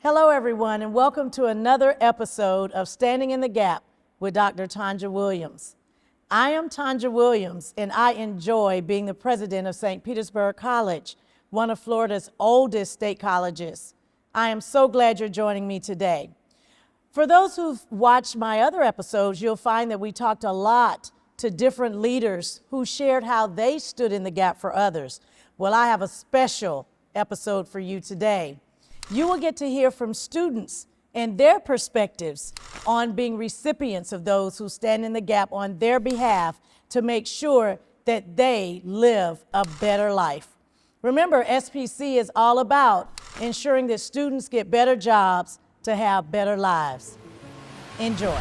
Hello, everyone, and welcome to another episode of Standing in the Gap with Dr. Tonjua Williams. I am Tonjua Williams, and I enjoy being the president of St. Petersburg College, one of Florida's oldest state colleges. I am so glad you're joining me today. For those who've watched my other episodes, you'll find that we talked a lot to different leaders who shared how they stood in the gap for others. Well, I have a special episode for you today. You will get to hear from students and their perspectives on being recipients of those who stand in the gap on their behalf to make sure that they live a better life. Remember, SPC is all about ensuring that students get better jobs to have better lives. Enjoy.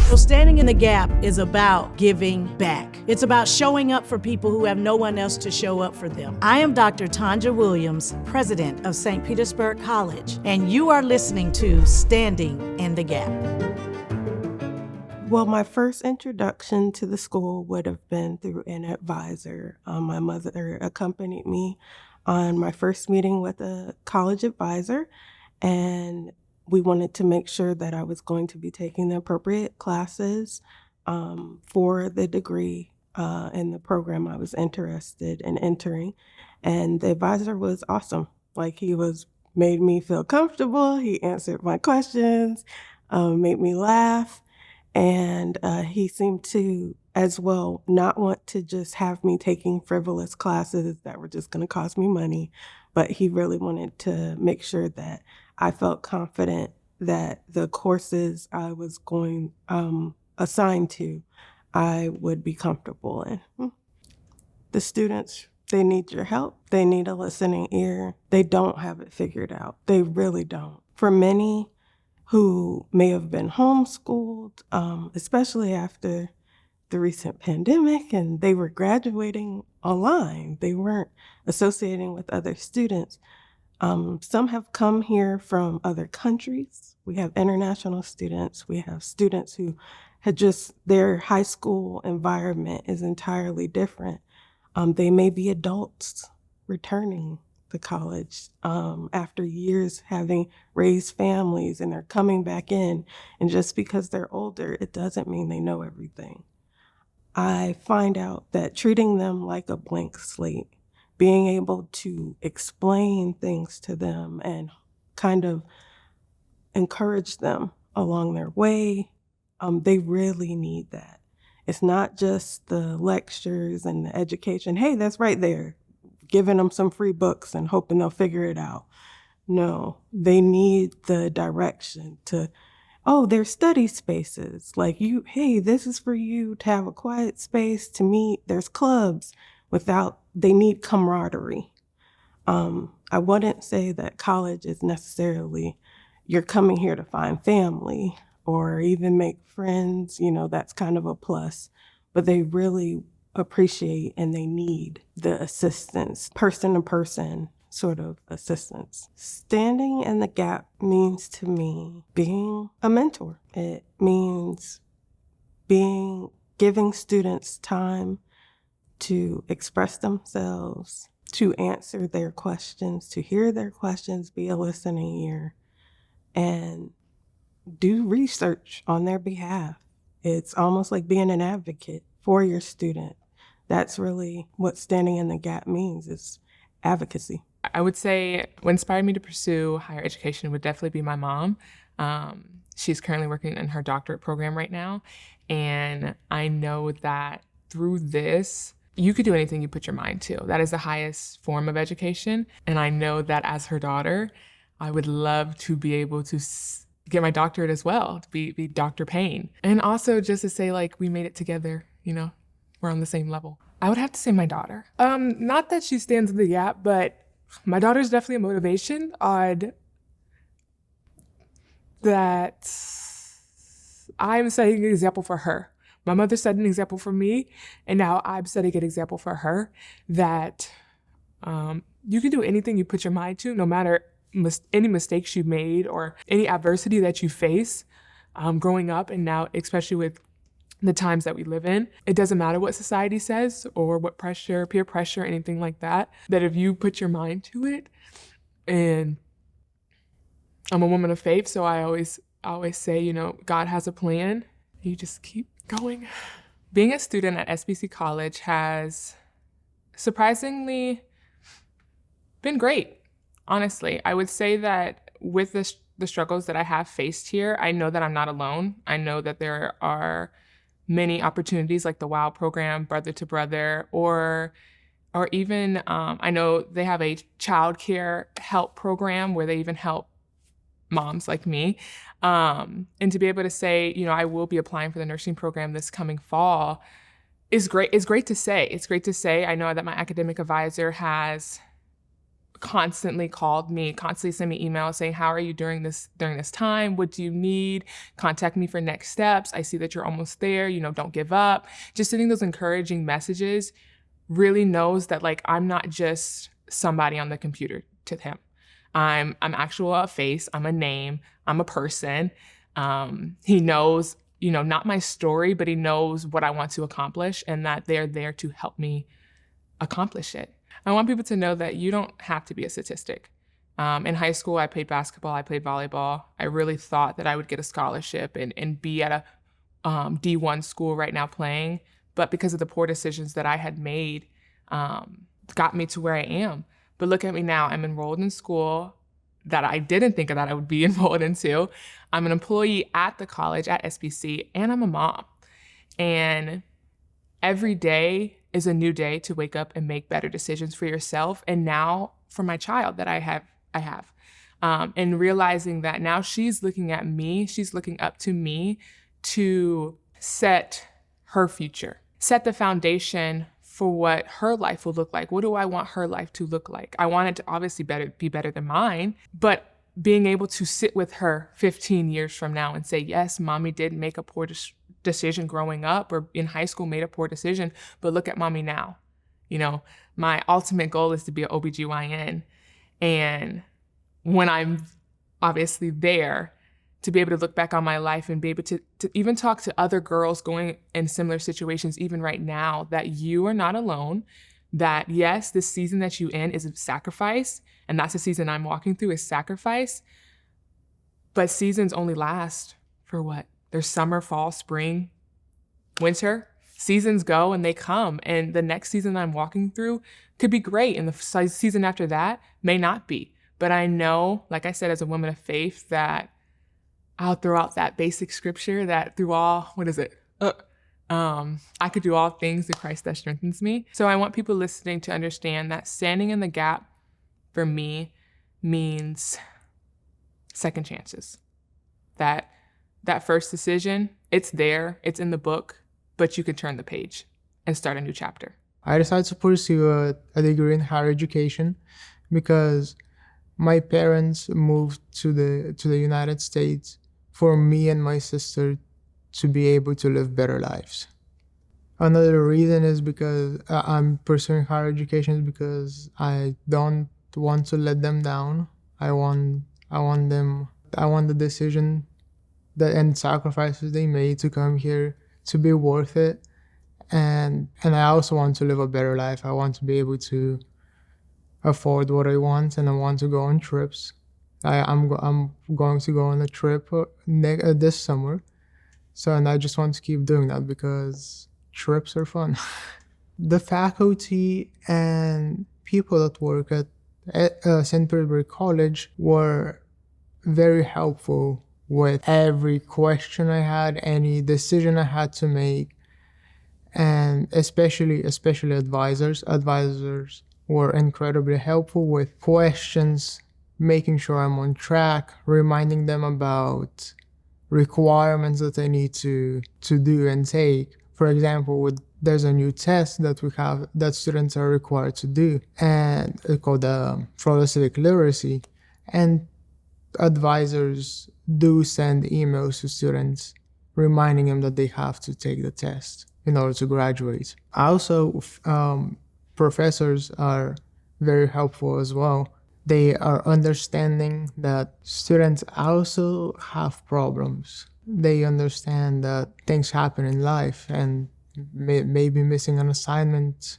So Standing in the Gap is about giving back. It's about showing up for people who have no one else to show up for them. I am Dr. Tonjua Williams, president of St. Petersburg College, and you are listening to Standing in the Gap. Well, my first introduction to the school would have been through an advisor. My mother accompanied me on my first meeting with a college advisor, and we wanted to make sure that I was going to be taking the appropriate classes for the degree in the program I was interested in entering. And the advisor was awesome. Like, made me feel comfortable. He answered my questions, made me laugh. And he seemed to, as well, not want to just have me taking frivolous classes that were just going to cost me money, but he really wanted to make sure that I felt confident that the courses I was going assigned to, I would be comfortable in. The students, they need your help. They need a listening ear. They don't have it figured out. They really don't. For many who may have been homeschooled, especially after the recent pandemic, and they were graduating online, they weren't associating with other students. Some have come here from other countries. We have international students. We have students who had their high school environment is entirely different. They may be adults returning to college after years having raised families, and they're coming back in. And just because they're older, it doesn't mean they know everything. I find out that treating them like a blank slate, being able to explain things to them and kind of encourage them along their way, they really need that. It's not just the lectures and the education. Hey, that's right there, giving them some free books and hoping they'll figure it out. No, they need the direction to, there's study spaces. Like hey, this is for you to have a quiet space to meet. There's clubs. They need camaraderie. I wouldn't say that college is necessarily, you're coming here to find family or even make friends, that's kind of a plus, but they really appreciate and they need the assistance, person-to-person sort of assistance. Standing in the gap means to me being a mentor. It means giving students time to express themselves, to answer their questions, to hear their questions, be a listening ear, and do research on their behalf. It's almost like being an advocate for your student. That's really what standing in the gap means, is advocacy. I would say what inspired me to pursue higher education would definitely be my mom. She's currently working in her doctorate program right now, and I know that through this, you could do anything you put your mind to. That is the highest form of education. And I know that as her daughter, I would love to be able to get my doctorate as well, to be Dr. Payne. And also just to say, like, we made it together, we're on the same level. I would have to say my daughter. Not that she stands in the gap, but my daughter's definitely a motivation on that I'm setting an example for her. My mother set an example for me, and now I'm setting an example for her that you can do anything you put your mind to, no matter any mistakes you made or any adversity that you face growing up, and now especially with the times that we live in. It doesn't matter what society says or what pressure, peer pressure, anything like that, that if you put your mind to it and I'm a woman of faith, so I always say, God has a plan. You just keep going. Being a student at SBC College has surprisingly been great, honestly. I would say that with the struggles that I have faced here, I know that I'm not alone. I know that there are many opportunities like the WOW program, Brother to Brother, or even I know they have a child care help program where they even help moms like me. And to be able to say, I will be applying for the nursing program this coming fall is great. It's great to say. It's great to say. I know that my academic advisor has constantly called me, constantly sent me emails saying, how are you during this time? What do you need? Contact me for next steps. I see that you're almost there. Don't give up. Just sending those encouraging messages really knows that like I'm not just somebody on the computer to him. I'm actual a face. I'm a name. I'm a person. He knows, not my story, but he knows what I want to accomplish and that they're there to help me accomplish it. I want people to know that you don't have to be a statistic. In high school, I played basketball, I played volleyball. I really thought that I would get a scholarship and be at a D1 school right now playing. But because of the poor decisions that I had made, got me to where I am. But look at me now, I'm enrolled in school that I didn't think that I would be enrolled into. I'm an employee at the college, at SBC, and I'm a mom. And every day is a new day to wake up and make better decisions for yourself. And now for my child that I have. And realizing that now she's looking at me, she's looking up to me to set her future, set the foundation for what her life will look like. What do I want her life to look like? I want it to obviously be better than mine, but being able to sit with her 15 years from now and say, yes, mommy did make a poor decision growing up or in high school made a poor decision, but look at mommy now. My ultimate goal is to be an OBGYN. And when I'm obviously there, to be able to look back on my life and be able to even talk to other girls going in similar situations, even right now, that you are not alone, that yes, this season that you in is a sacrifice, and that's the season I'm walking through is sacrifice, but seasons only last for what? There's summer, fall, spring, winter. Seasons go and they come, and the next season I'm walking through could be great, and the season after that may not be. But I know, like I said, as a woman of faith, that I'll throw out that basic scripture that through all, I could do all things through Christ that strengthens me. So I want people listening to understand that standing in the gap for me means second chances. That first decision, it's there, it's in the book, but you can turn the page and start a new chapter. I decided to pursue a degree in higher education because my parents moved to the United States for me and my sister to be able to live better lives. Another reason is because I'm pursuing higher education is because I don't want to let them down. I want the decision and sacrifices they made to come here to be worth it. And I also want to live a better life. I want to be able to afford what I want, and I want to go on trips. I'm going to go on a trip this summer. And I just want to keep doing that because trips are fun. The faculty and people that work at St. Petersburg College were very helpful with every question I had, any decision I had to make, and especially advisors. Advisors were incredibly helpful with questions, making sure I'm on track, reminding them about requirements that I need to do and take. For example, there's a new test that we have that students are required to do, and it's called fraud civic literacy. And advisors do send emails to students reminding them that they have to take the test in order to graduate. Also, professors are very helpful as well. They are understanding that students also have problems. They understand that things happen in life, and maybe missing an assignment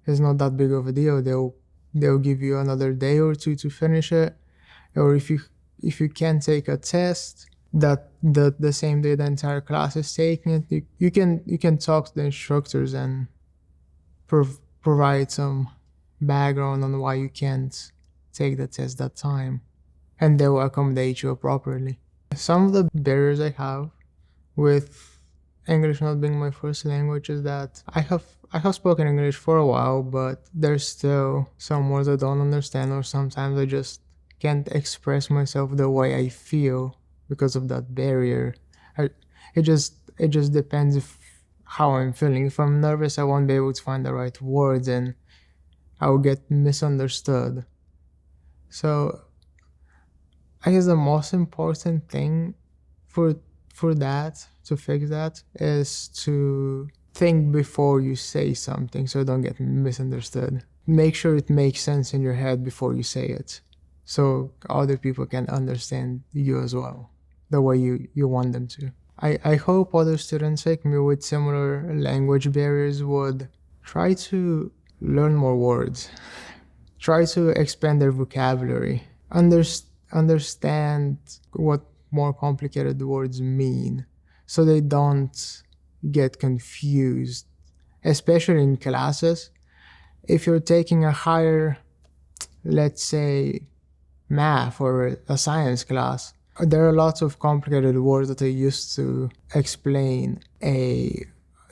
is not that big of a deal. They'll give you another day or two to finish it, or if if you can take a test that the same day the entire class is taking it, you can talk to the instructors and provide some background on why you can't take the test that time, and they will accommodate you properly. Some of the barriers I have with English not being my first language is that I have spoken English for a while, but there's still some words I don't understand, or sometimes I just can't express myself the way I feel because of that barrier. It just depends how I'm feeling. If I'm nervous, I won't be able to find the right words and I will get misunderstood. So I guess the most important thing for that, to fix that, is to think before you say something so you don't get misunderstood. Make sure it makes sense in your head before you say it, so other people can understand you as well, the way you want them to. I hope other students like me with similar language barriers would try to learn more words, try to expand their vocabulary, understand what more complicated words mean, so they don't get confused, especially in classes. If you're taking a higher, let's say, math or a science class, there are lots of complicated words that they use to explain a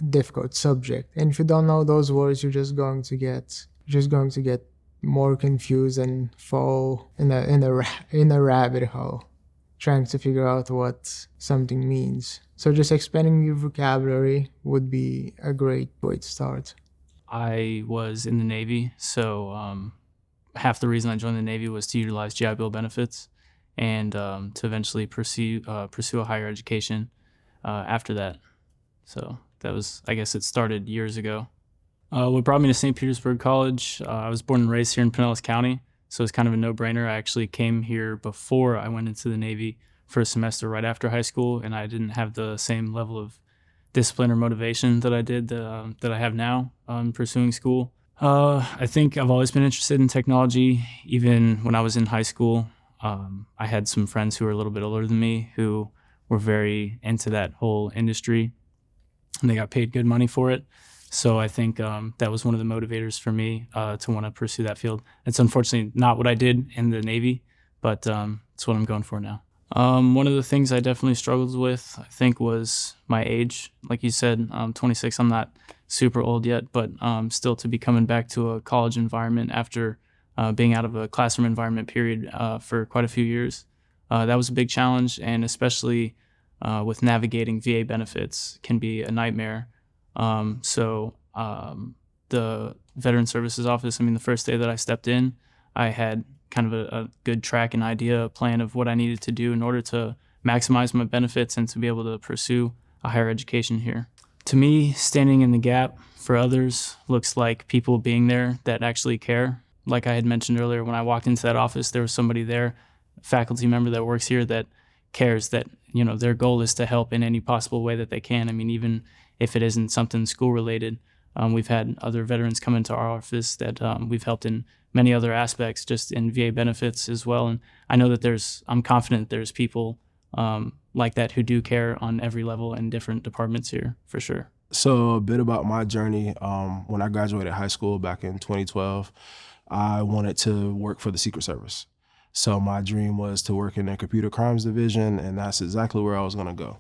difficult subject. And if you don't know those words, you're just going to get more confused and fall in a rabbit hole, trying to figure out what something means. So just expanding your vocabulary would be a great way to start. I was in the Navy, so half the reason I joined the Navy was to utilize GI Bill benefits and to eventually pursue a higher education after that. So that was, I guess it started years ago. What brought me to St. Petersburg College, I was born and raised here in Pinellas County, so it's kind of a no-brainer. I actually came here before I went into the Navy for a semester right after high school, and I didn't have the same level of discipline or motivation that I did that I have now pursuing school. I think I've always been interested in technology. Even when I was in high school, I had some friends who were a little bit older than me who were very into that whole industry, and they got paid good money for it. So I think that was one of the motivators for me to want to pursue that field. It's unfortunately not what I did in the Navy, but it's what I'm going for now. One of the things I definitely struggled with, I think, was my age. Like you said, I'm 26. I'm not super old yet, but still to be coming back to a college environment after being out of a classroom environment period for quite a few years. That was a big challenge, and especially with navigating VA benefits can be a nightmare. So the Veteran Services Office, the first day that I stepped in, I had kind of a good track and idea plan of what I needed to do in order to maximize my benefits and to be able to pursue a higher education here. To me, standing in the gap for others looks like people being there that actually care. Like I had mentioned earlier, when I walked into that office, there was somebody there, a faculty member that works here, that cares, that, their goal is to help in any possible way that they can. Even if it isn't something school related, we've had other veterans come into our office that we've helped in many other aspects, just in VA benefits as well. And I know that I'm confident there's people like that who do care on every level in different departments here, for sure. So a bit about my journey. When I graduated high school back in 2012, I wanted to work for the Secret Service. So my dream was to work in the computer crimes division, and that's exactly where I was gonna go.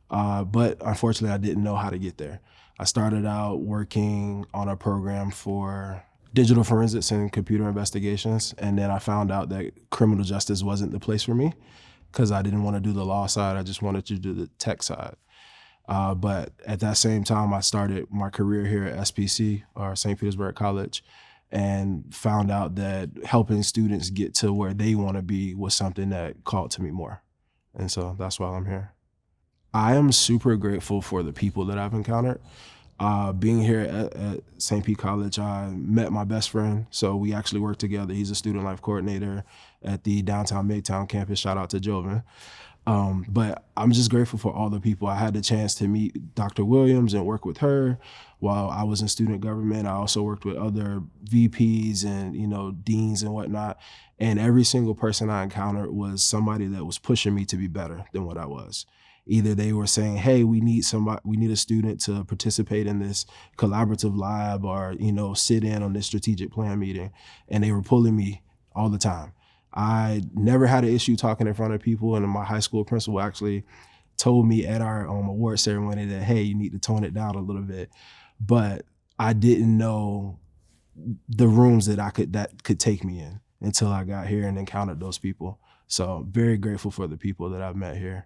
But unfortunately, I didn't know how to get there. I started out working on a program for digital forensics and computer investigations, and then I found out that criminal justice wasn't the place for me because I didn't want to do the law side. I just wanted to do the tech side. But at that same time, I started my career here at SPC, or St. Petersburg College, and found out that helping students get to where they want to be was something that called to me more. And so that's why I'm here. I am super grateful for the people that I've encountered. Being here at St. Pete College, I met my best friend. So we actually work together. He's a student life coordinator at the downtown Midtown campus. Shout out to Joven. But I'm just grateful for all the people. I had the chance to meet Dr. Williams and work with her while I was in student government. I also worked with other VPs and, deans and whatnot. And every single person I encountered was somebody that was pushing me to be better than what I was. Either they were saying, hey, we need a student to participate in this collaborative lab or, sit in on this strategic plan meeting. And they were pulling me all the time. I never had an issue talking in front of people, and my high school principal actually told me at our award ceremony that, hey, you need to tone it down a little bit. But I didn't know the rooms that could take me in until I got here and encountered those people. So very grateful for the people that I've met here.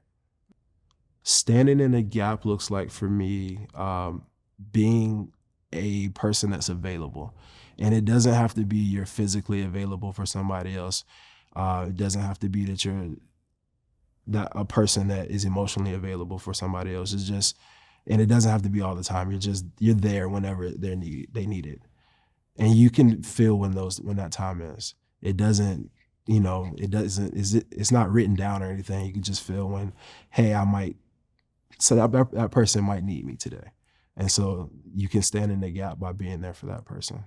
Standing in the gap looks like for me being a person that's available. And it doesn't have to be you're physically available for somebody else. It doesn't have to be that you're a person that is emotionally available for somebody else. It's just, and it doesn't have to be all the time. You're there whenever they need it. And you can feel when that time is. It doesn't, it's not written down or anything. You can just feel when, hey, that person might need me today. And so you can stand in the gap by being there for that person.